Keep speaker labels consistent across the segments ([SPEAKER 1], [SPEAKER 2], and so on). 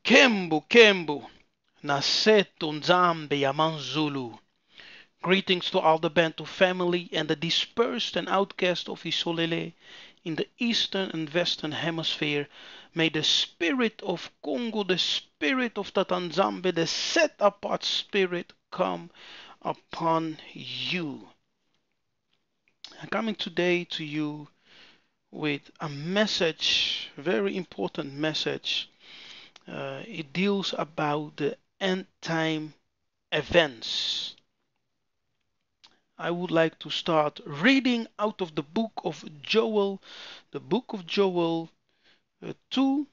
[SPEAKER 1] Kembu Kembu Naseto Nzambe Yamanzulu. Greetings to all the Bantu family and the dispersed and outcast of Isolele in the eastern and western hemisphere. May the spirit of Congo, the spirit of Tatanzambe, the set apart spirit come upon you. I'm coming today to you with a message, very important message. It deals about the end time events. I would like to start reading out of the book of Joel, the book of Joel 2,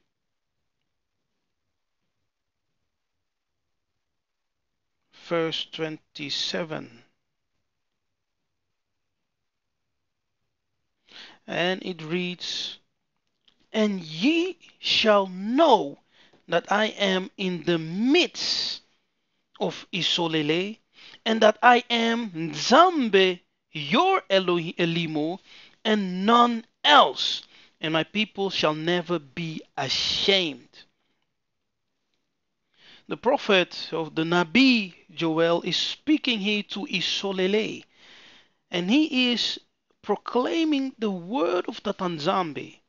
[SPEAKER 1] verse 27. And it reads, "And ye shall know that I am in the midst of Isolele, and that I am Nzambe, your Elimo, and none else, and my people shall never be ashamed." The prophet of the Nabi Joel is speaking here to Isolele, and he is proclaiming the word of the Tatanzambe,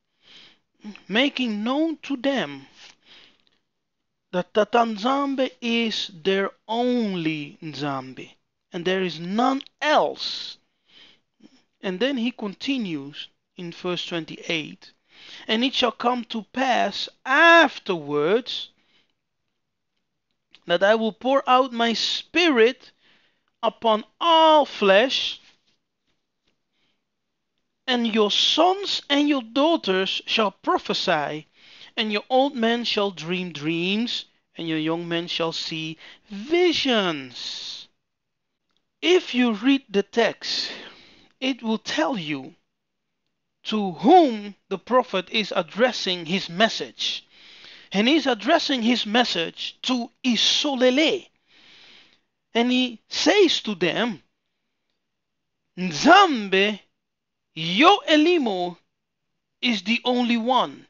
[SPEAKER 1] making known to them that the Tatanzambe is their only Nzambe, and there is none else. And then he continues in verse 28, "And it shall come to pass afterwards that I will pour out my spirit upon all flesh, and your sons and your daughters shall prophesy, and your old men shall dream dreams, and your young men shall see visions." If you read the text, it will tell you to whom the prophet is addressing his message. And he's addressing his message to Isolele. And he says to them, Nzambe, your Elimo, is the only one.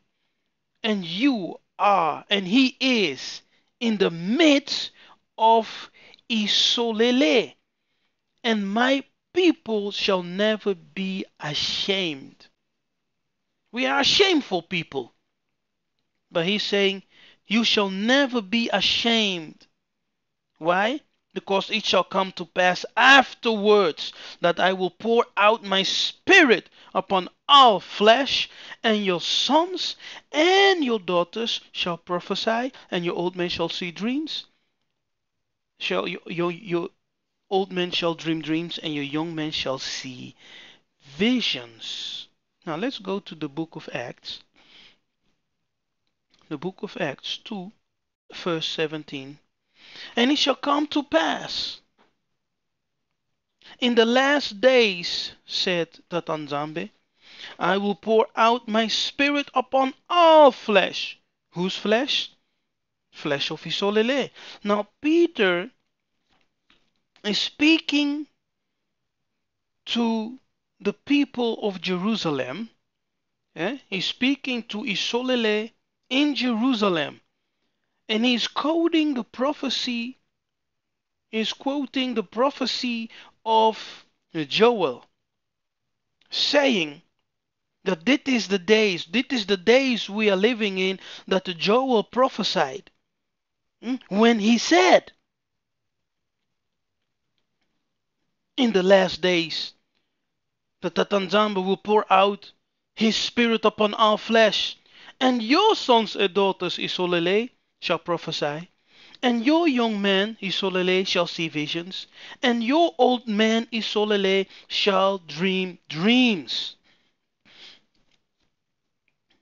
[SPEAKER 1] And you are, and he is, in the midst of Isolele. And my people shall never be ashamed. We are a shameful people. But he's saying, you shall never be ashamed. Why? Because it shall come to pass afterwards that I will pour out my spirit upon all flesh, and your sons and your daughters shall prophesy, and your old men shall see dreams. Your old men shall dream dreams, and your young men shall see visions. Now let's go to the book of Acts. The book of Acts 2, verse 17. "And it shall come to pass in the last days, said Tatanzambe, I will pour out my spirit upon all flesh." Whose flesh? Flesh of Isolele. Now Peter is speaking to the people of Jerusalem. He's speaking to Isolele in Jerusalem. And he's quoting the prophecy of Joel, saying that this is the days we are living in, that Joel prophesied when he said, in the last days, that Tatanzamba will pour out his spirit upon all flesh, and your sons and daughters, Isolele, shall prophesy, and your young men, Isolele, shall see visions, and your old men, Isolele, shall dream dreams.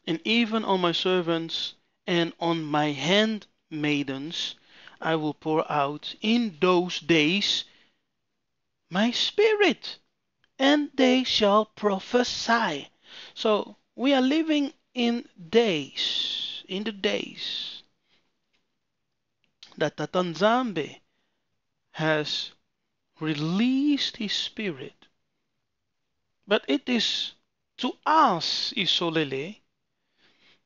[SPEAKER 1] And even on my servants and on my handmaidens I will pour out in those days my spirit, and they shall prophesy. So we are living in the days that Tatanzambe has released his spirit. But it is to us, Isolele,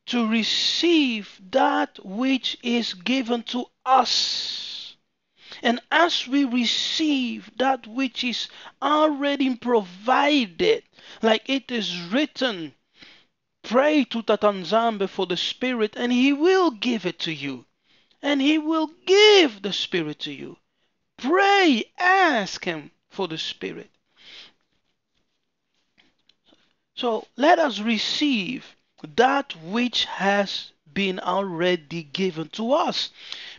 [SPEAKER 1] to receive that which is given to us. And as we receive that which is already provided, like it is written, pray to Tatanzambe for the Spirit and He will give it to you. And He will give the Spirit to you. Pray, ask Him for the Spirit. So let us receive that which has been already given to us,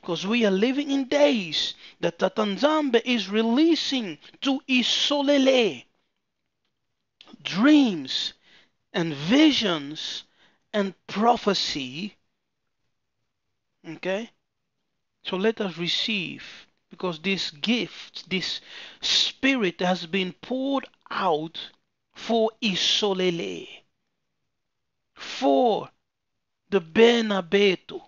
[SPEAKER 1] because we are living in days that Tatanzambe is releasing to Isolele dreams and visions and prophecy. Okay, so let us receive, because this gift, this spirit has been poured out for Isolele, for the Benabeto.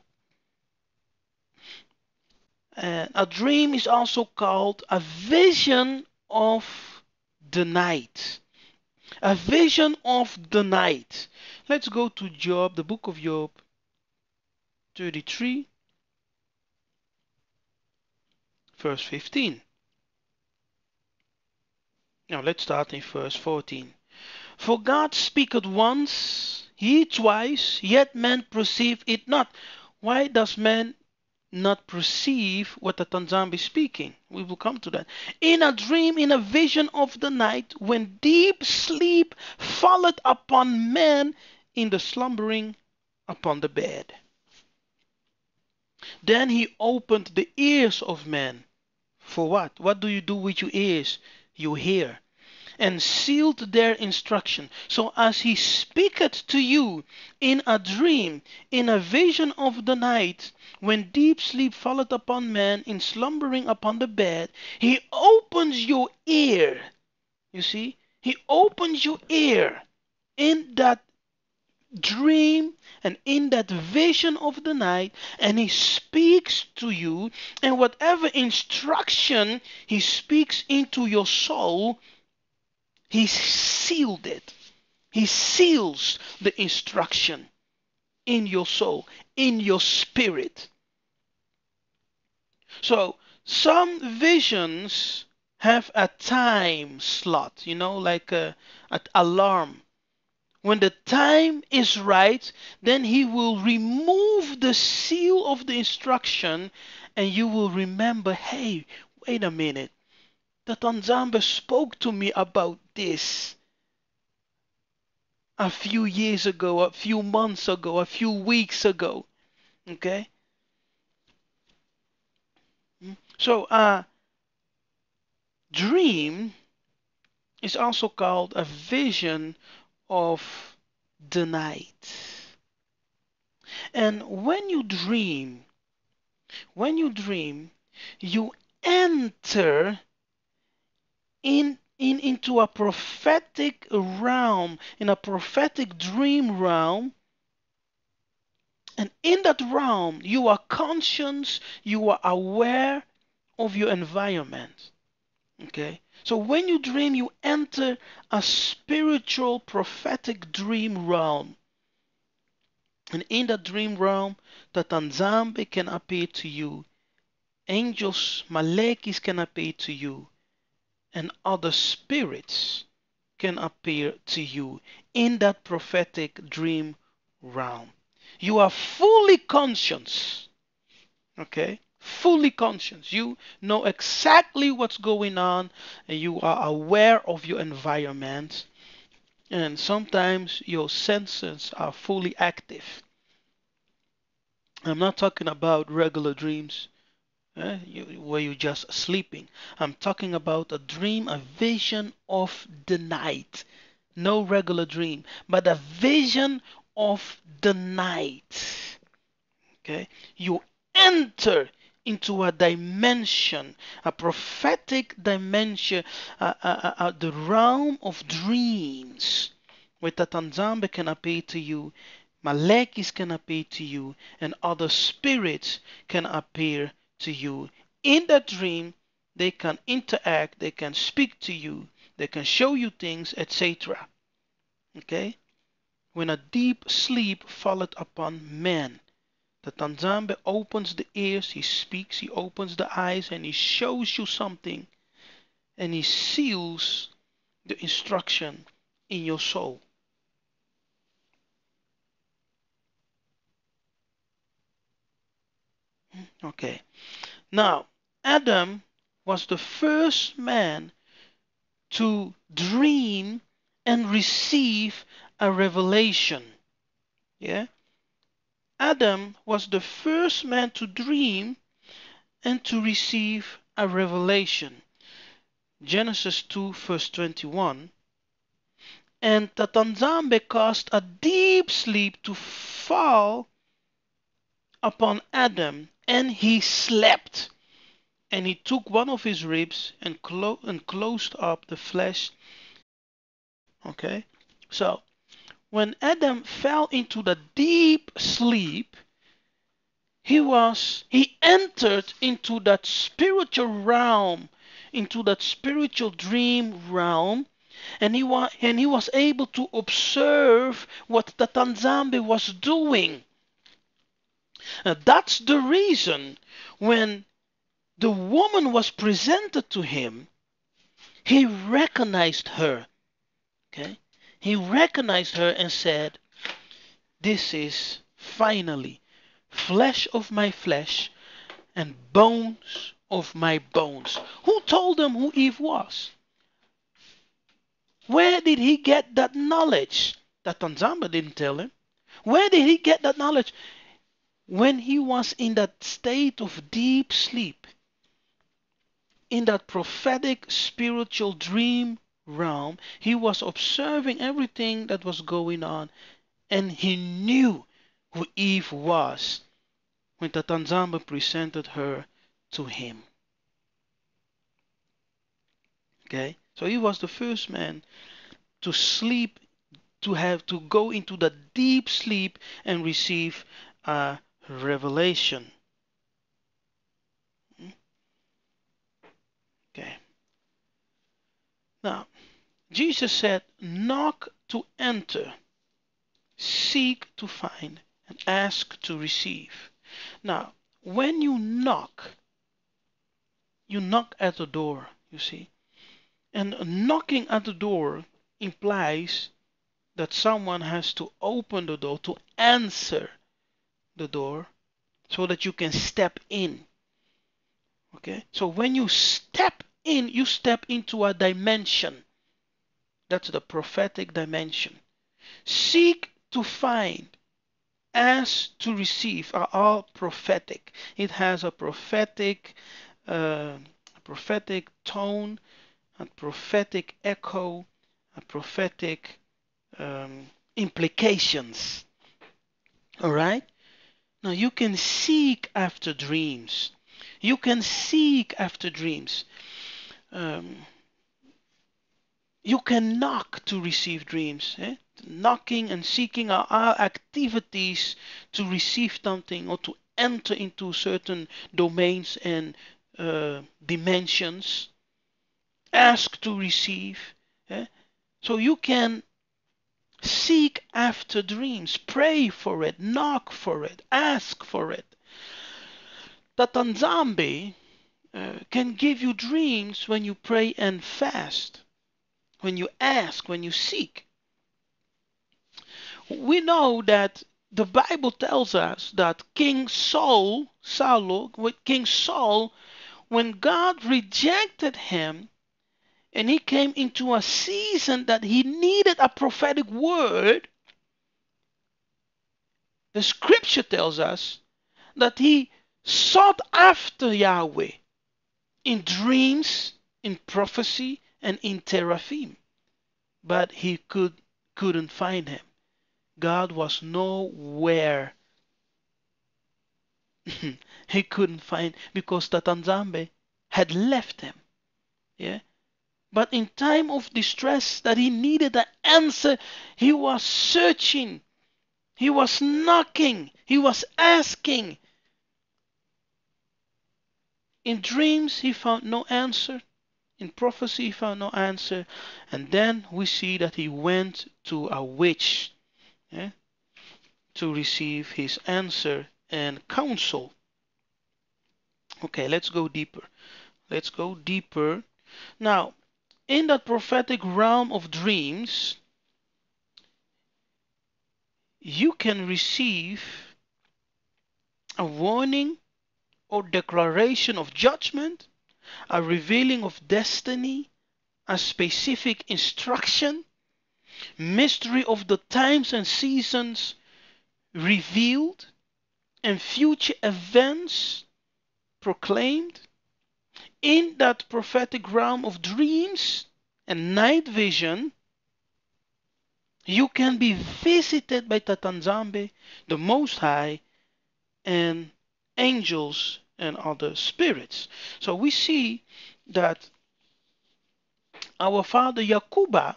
[SPEAKER 1] And a dream is also called a vision of the night. A vision of the night. Let's go to Job, the book of Job 33, verse 15. Now let's start in verse 14. For God speaketh once, he twice, yet man perceive it not. Why does man not perceive what the Tanzambi is speaking? We will come to that. In a dream, in a vision of the night, when deep sleep falleth upon man in the slumbering upon the bed. Then he opened the ears of men. For what? What do you do with your ears? You hear. And sealed their instruction. So as he speaketh to you in a dream, in a vision of the night, when deep sleep falleth upon man in slumbering upon the bed, he opens your ear. You see? He opens your ear in that dream and in that vision of the night, and he speaks to you, and whatever instruction he speaks into your soul, he sealed it. He seals the instruction in your soul, in your spirit. So some visions have a time slot, like an alarm. When the time is right, then he will remove the seal of the instruction, and you will remember, hey, wait a minute. The Tanzamba spoke to me about this a few years ago, a few months ago, a few weeks ago. Okay? So, dream is also called a vision of the night. And when you dream, you enter into a prophetic realm, in a prophetic dream realm. And in that realm, you are conscious, you are aware of your environment. Okay? So when you dream, you enter a spiritual prophetic dream realm. And in that dream realm, the Tanzambe can appear to you. Angels, Malekis can appear to you. And other spirits can appear to you in that prophetic dream realm. You are fully conscious. Okay? Fully conscious. You know exactly what's going on, and you are aware of your environment. And sometimes your senses are fully active. I'm not talking about regular dreams where you're just sleeping. I'm talking about a dream, a vision of the night. No regular dream, but a vision of the night. Okay? You enter into a dimension, a prophetic dimension, the realm of dreams, where Tatanzambe can appear to you, Malekis can appear to you, and other spirits can appear to you. In that dream, they can interact, they can speak to you, they can show you things, etc. Okay? when a deep sleep falleth upon man. The Tanzambe opens the ears, he speaks, he opens the eyes, and he shows you something, and he seals the instruction in your soul. Okay. Now, Adam was the first man to dream and receive a revelation. Yeah? Adam was the first man to dream and to receive a revelation. Genesis 2 verse 21. And Tatanzambe caused a deep sleep to fall upon Adam, and he slept. And he took one of his ribs and closed up the flesh. Okay, so when Adam fell into the deep sleep, he entered into that spiritual realm, into that spiritual dream realm, and he was able to observe what the Tanzambe was doing. That's the reason when the woman was presented to him, he recognized her. Okay? He recognized her and said, "This is finally flesh of my flesh and bones of my bones." Who told him who Eve was? Where did he get that knowledge? That Tanzamba didn't tell him. Where did he get that knowledge? When he was in that state of deep sleep, in that prophetic spiritual dream realm, he was observing everything that was going on, and he knew who Eve was when Tatanzamba presented her to him. Okay, so he was the first man to sleep, to go into the deep sleep and receive a revelation. Okay. Now, Jesus said, "Knock to enter, seek to find, and ask to receive." Now, when you knock at the door, you see. And knocking at the door implies that someone has to open the door, to answer the door, so that you can step in. Okay? So when you step in, you step into a dimension. That's the prophetic dimension. Seek to find, ask to receive are all prophetic. It has a prophetic tone, a prophetic echo, a prophetic implications. All right? Now you can seek after dreams. You can seek after dreams. You can knock to receive dreams. Knocking and seeking are our activities to receive something or to enter into certain domains and dimensions. Ask to receive. So you can seek after dreams, pray for it, knock for it, ask for it. Tatanzambe can give you dreams when you pray and fast, when you ask, when you seek. We know that the Bible tells us that King Saul, when God rejected him and he came into a season that he needed a prophetic word, the scripture tells us that he sought after Yahweh in dreams, in prophecy, and in teraphim, but he couldn't find him. God was nowhere. He couldn't find, because Tatanzambe had left him. Yeah. But in time of distress that he needed an answer, he was searching, he was knocking, he was asking. In dreams he found no answer. In prophecy he found no answer. And then we see that he went to a witch. yeah, to receive his answer and counsel. Okay, let's go deeper. Let's go deeper. Now, in that prophetic realm of dreams, you can receive a warning or declaration of judgment, a revealing of destiny, a specific instruction, mystery of the times and seasons revealed, and future events proclaimed. In that prophetic realm of dreams and night vision, you can be visited by Tatanzambe, the Most High, and angels and other spirits. So we see that our father Yakuba,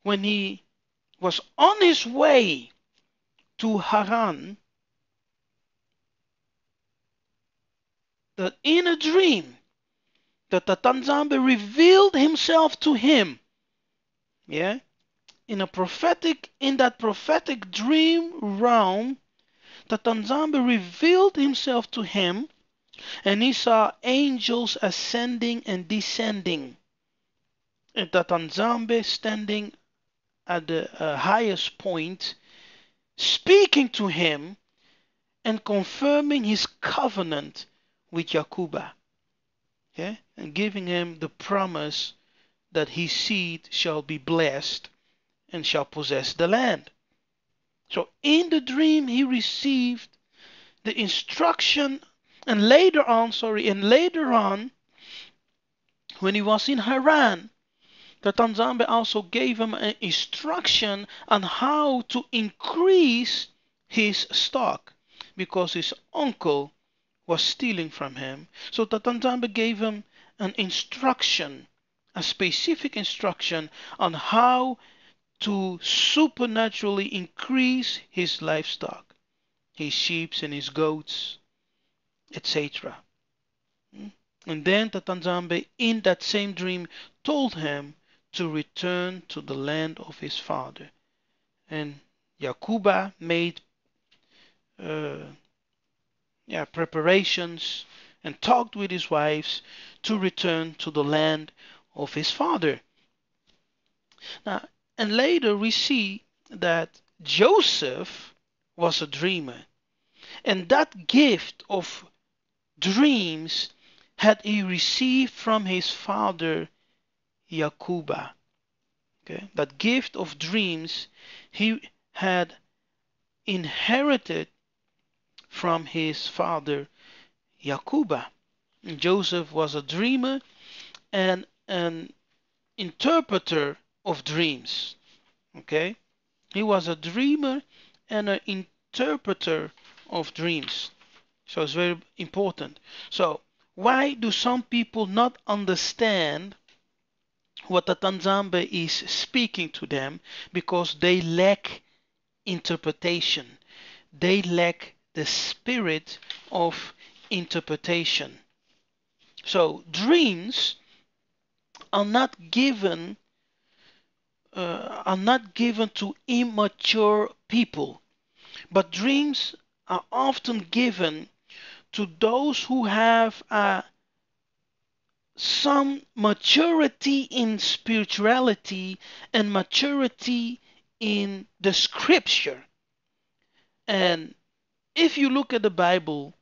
[SPEAKER 1] when he was on his way to Haran, that in a dream, that Tatanzambe revealed himself to him. Yeah? In that prophetic dream realm, Tatanzambe revealed himself to him, and he saw angels ascending and descending. And Tatanzambe standing at the highest point, speaking to him and confirming his covenant with Yakuba, yeah? And giving him the promise that his seed shall be blessed and shall possess the land. So in the dream he received the instruction, and later on, when he was in Haran, Tatanzambe also gave him an instruction on how to increase his stock, because his uncle was stealing from him. So Tatanzambe gave him an instruction, a specific instruction on how to supernaturally increase his livestock, his sheep and his goats, etc. And then Tatanzambe, in that same dream, told him to return to the land of his father. And Yakuba made uh, preparations and talked with his wives to return to the land of his father. Now, and later we see that Joseph was a dreamer, and that gift of dreams had he received from his father Yakuba. Okay? That gift of dreams he had inherited from his father Yakuba. Joseph was a dreamer and an interpreter of dreams. Okay? He was a dreamer and an interpreter of dreams. So it's very important. So why do some people not understand what Tatanzambe is speaking to them? Because they lack interpretation. They lack the spirit of interpretation. So dreams are not given to immature people, but dreams are often given to those who have some maturity in spirituality and maturity in the scripture. And if you look at the Bible,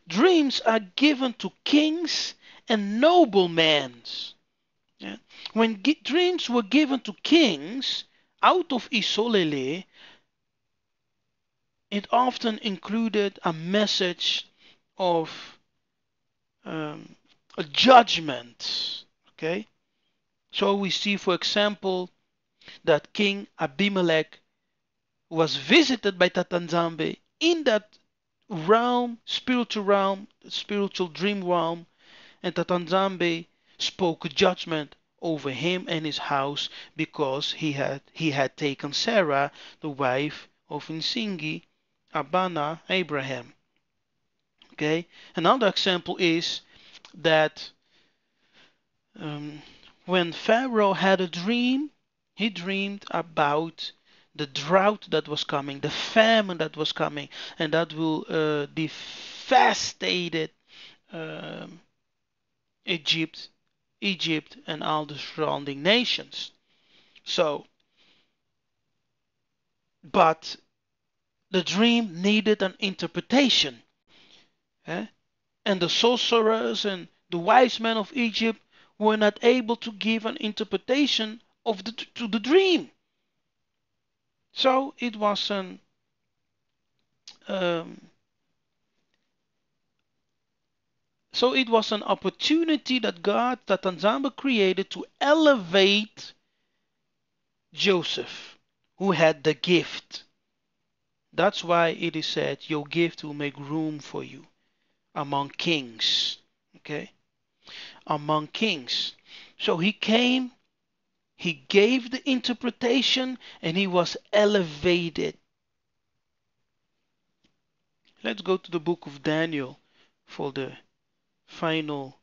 [SPEAKER 1] dreams are given to kings and noblemen. Yeah? When dreams were given to kings out of Isolele, it often included a message of a judgment. Okay, so we see, for example, that King Abimelech was visited by Tatanzambe in that realm, spiritual dream realm, and Tatanzambe spoke judgment over him and his house because he had taken Sarah, the wife of Nsingi, Abana, Abraham. Okay, another example is that when Pharaoh had a dream, he dreamed about the drought that was coming, the famine that was coming, and that will devastate um, Egypt, Egypt, and all the surrounding nations. So, but the dream needed an interpretation, eh? And the sorcerers and the wise men of Egypt were not able to give an interpretation to the dream. So it was um, an opportunity that Nzambe created to elevate Joseph, who had the gift. That's why it is said, your gift will make room for you among kings. Okay? Among kings. So he came, he gave the interpretation, and he was elevated. Let's go to the book of Daniel for the final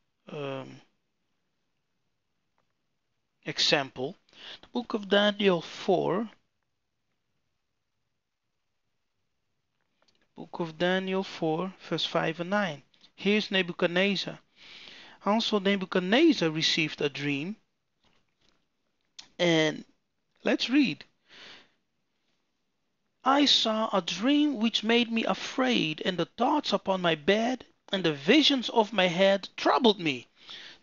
[SPEAKER 1] example. The book of Daniel 4. Book of Daniel 4, verse 5 and 9. Here's Nebuchadnezzar. Also, Nebuchadnezzar received a dream. And let's read. I saw a dream which made me afraid, and the thoughts upon my bed and the visions of my head troubled me.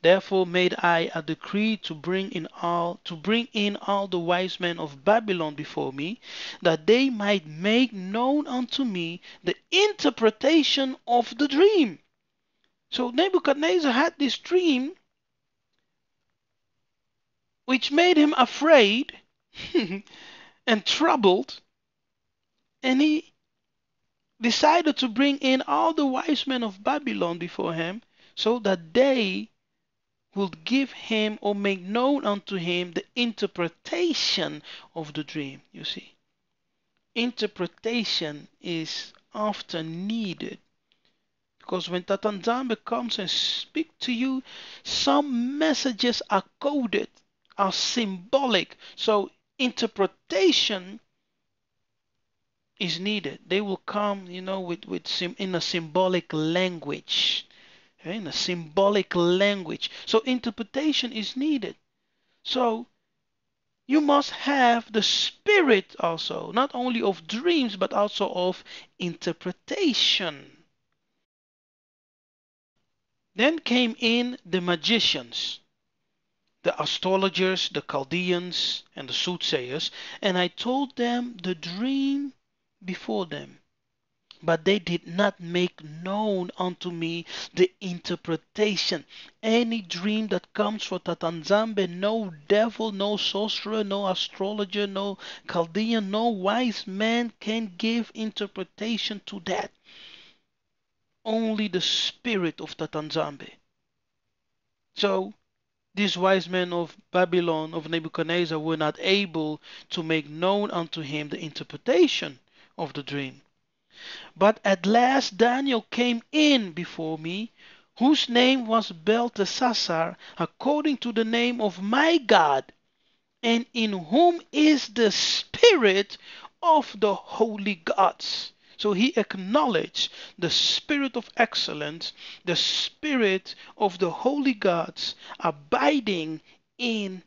[SPEAKER 1] Therefore made I a decree to bring in all the wise men of Babylon before me, that they might make known unto me the interpretation of the dream. So Nebuchadnezzar had this dream which made him afraid and troubled, and he decided to bring in all the wise men of Babylon before him, so that they would give him or make known unto him the interpretation of the dream. You see, interpretation is often needed, because when Tata Nzambe comes and speaks to you, some messages are coded, are symbolic. So interpretation is needed. They will come, in a symbolic language. In a symbolic language. So interpretation is needed. So you must have the spirit also, not only of dreams, but also of interpretation. Then came in the magicians, the astrologers, the Chaldeans, and the soothsayers, and I told them the dream before them. But they did not make known unto me the interpretation. Any dream that comes from Tata Nzambe, no devil, no sorcerer, no astrologer, no Chaldean, no wise man can give interpretation to that. Only the spirit of Tata Nzambe. So these wise men of Babylon, of Nebuchadnezzar, were not able to make known unto him the interpretation of the dream. But at last Daniel came in before me, whose name was Belteshazzar, according to the name of my God, and in whom is the spirit of the holy gods. So he acknowledged the spirit of excellence, the spirit of the holy gods abiding in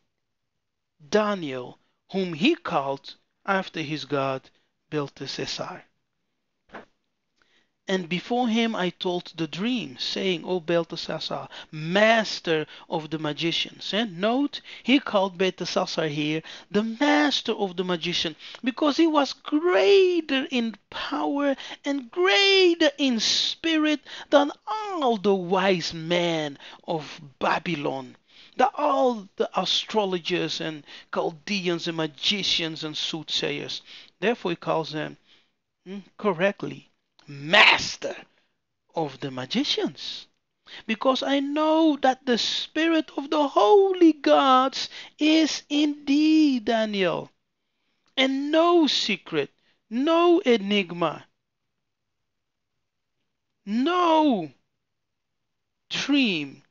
[SPEAKER 1] Daniel, whom he called after his god Belteshazzar. And before him I told the dream, saying, O Belteshazzar, master of the magicians. And note, he called Belteshazzar here the master of the magician, because he was greater in power and greater in spirit than all the wise men of Babylon. All the astrologers and Chaldeans and magicians and soothsayers. Therefore he calls them correctly master of the magicians, because I know that the spirit of the holy gods is in thee, Daniel, and no secret, no enigma, no dream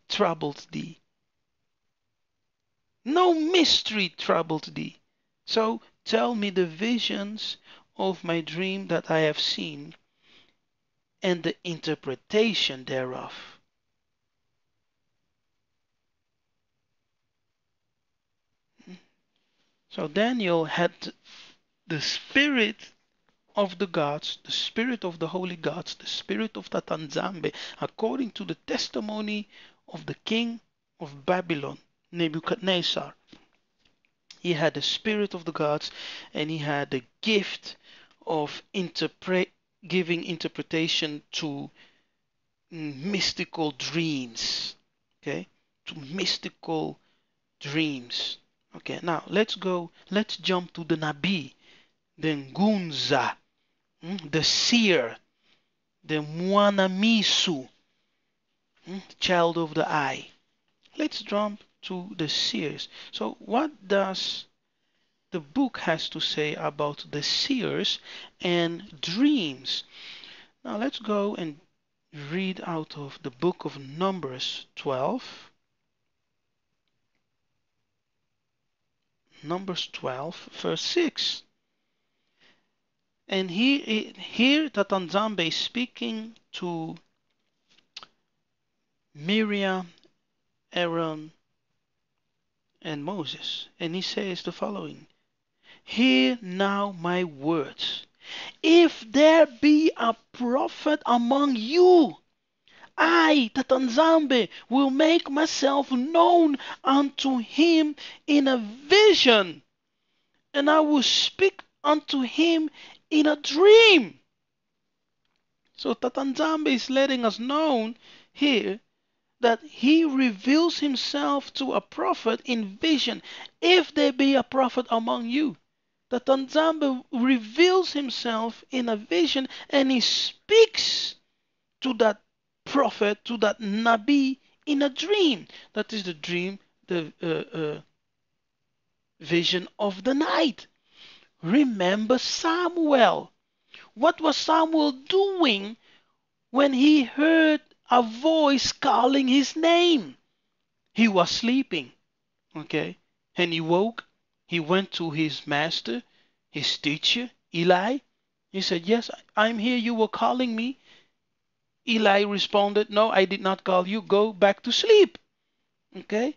[SPEAKER 1] troubled thee, no mystery troubled thee. So tell me the visions of my dream that I have seen and the interpretation thereof. So Daniel had the spirit of the gods, the spirit of the holy gods, the spirit of Tatanzambe, according to the testimony of the king of Babylon, Nebuchadnezzar. He had the spirit of the gods, and he had the gift of giving interpretation to mystical dreams. Okay, to mystical dreams. Okay, now let's jump to the Nabi, the Ngunza, the seer, the Mwanamisu, child of the eye. Let's jump to the seers. So what does the book has to say about the seers and dreams? Now let's go and read out of the book of Numbers 12. Numbers 12, verse 6. And here Tatanzambe is speaking to Miriam, Aaron, and Moses. And he says the following: Hear now my words. If there be a prophet among you, I, Tatanzambe, will make myself known unto him in a vision, and I will speak unto him in a dream. So Tatanzambe is letting us know here that he reveals himself to a prophet in vision. If there be a prophet among you, Tatanzambe reveals himself in a vision, and he speaks to that prophet, to that Nabi, in a dream. That is the dream, the vision of the night. Remember Samuel. What was Samuel doing when he heard a voice calling his name? He was sleeping, okay? And he woke. He went to his master, his teacher, Eli. He said, Yes, I'm here. You were calling me. Eli responded, No, I did not call you. Go back to sleep. Okay?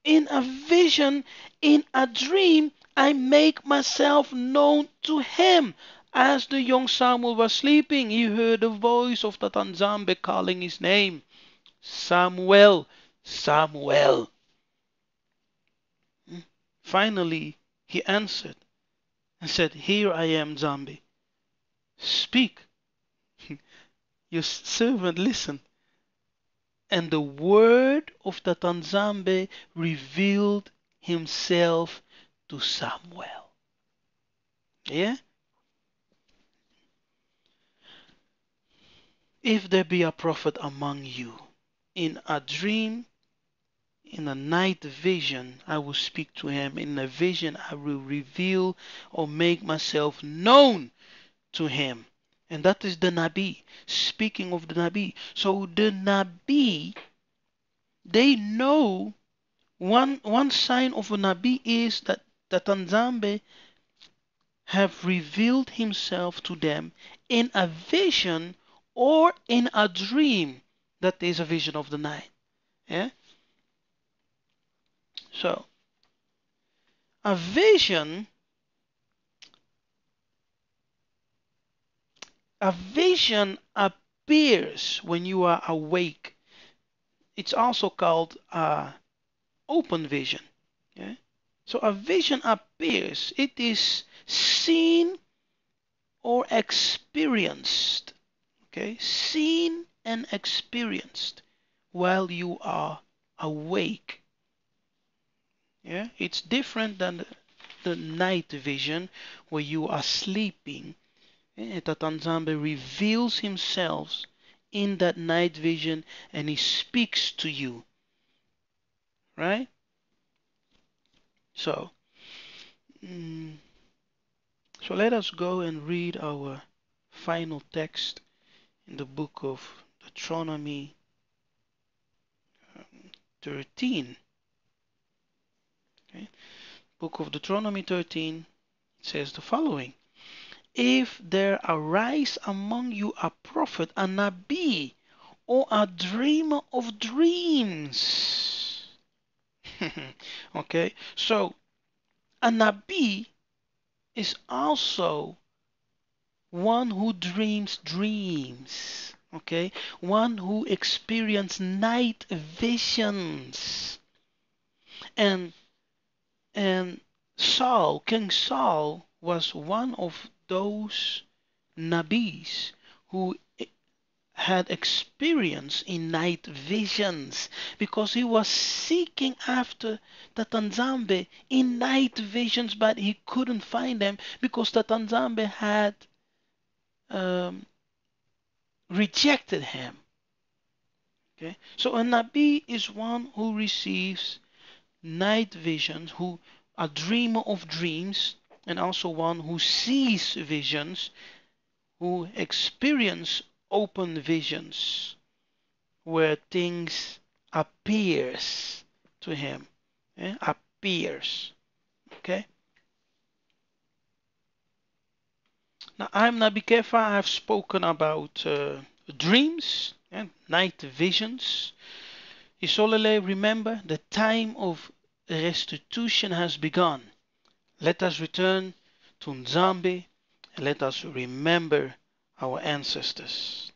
[SPEAKER 1] In a vision, in a dream, I make myself known to him. As the young Samuel was sleeping, he heard the voice of Tatanzambe calling his name. Samuel, Samuel. Finally, he answered and said, Here I am, Zambi. Speak. Your servant listened. And the word of Tatanzambe revealed himself to Samuel. Yeah? If there be a prophet among you, in a dream, in a night vision, I will speak to him. In a vision, I will reveal or make myself known to him. And that is the Nabi. Speaking of the Nabi. So the Nabi, they know one sign of a Nabi is that Tatanzambe have revealed himself to them in a vision or in a dream. That is a vision of the night. Yeah? So, a vision appears when you are awake. It's also called open vision. Yeah? So a vision appears. It is seen or experienced. Okay? Seen and experienced while you are awake. Yeah? It's different than the night vision where you are sleeping. Tatanzambe reveals himself in that night vision and he speaks to you. Right? So, so let us go and read our final text in the book of Deuteronomy 13. Okay? Book of Deuteronomy 13, it says the following. If there arise among you a prophet, a nabi, or a dreamer of dreams. Okay, so a nabi is also one who dreams dreams. Okay, one who experiences night visions. And and Saul, King Saul, was one of those nabis who had experience in night visions because he was seeking after the Tanzambe in night visions, but he couldn't find them because the Tanzambe had um, rejected him. Okay, so a Nabi is one who receives night visions, who a dreamer of dreams, and also one who sees visions, who experience open visions where things appears to him. Appears. Okay. Now I'm Nabi Kefa. I've spoken about dreams and night visions. Isolele, remember the time of restitution has begun. Let us return to Nzambi and let us remember our ancestors.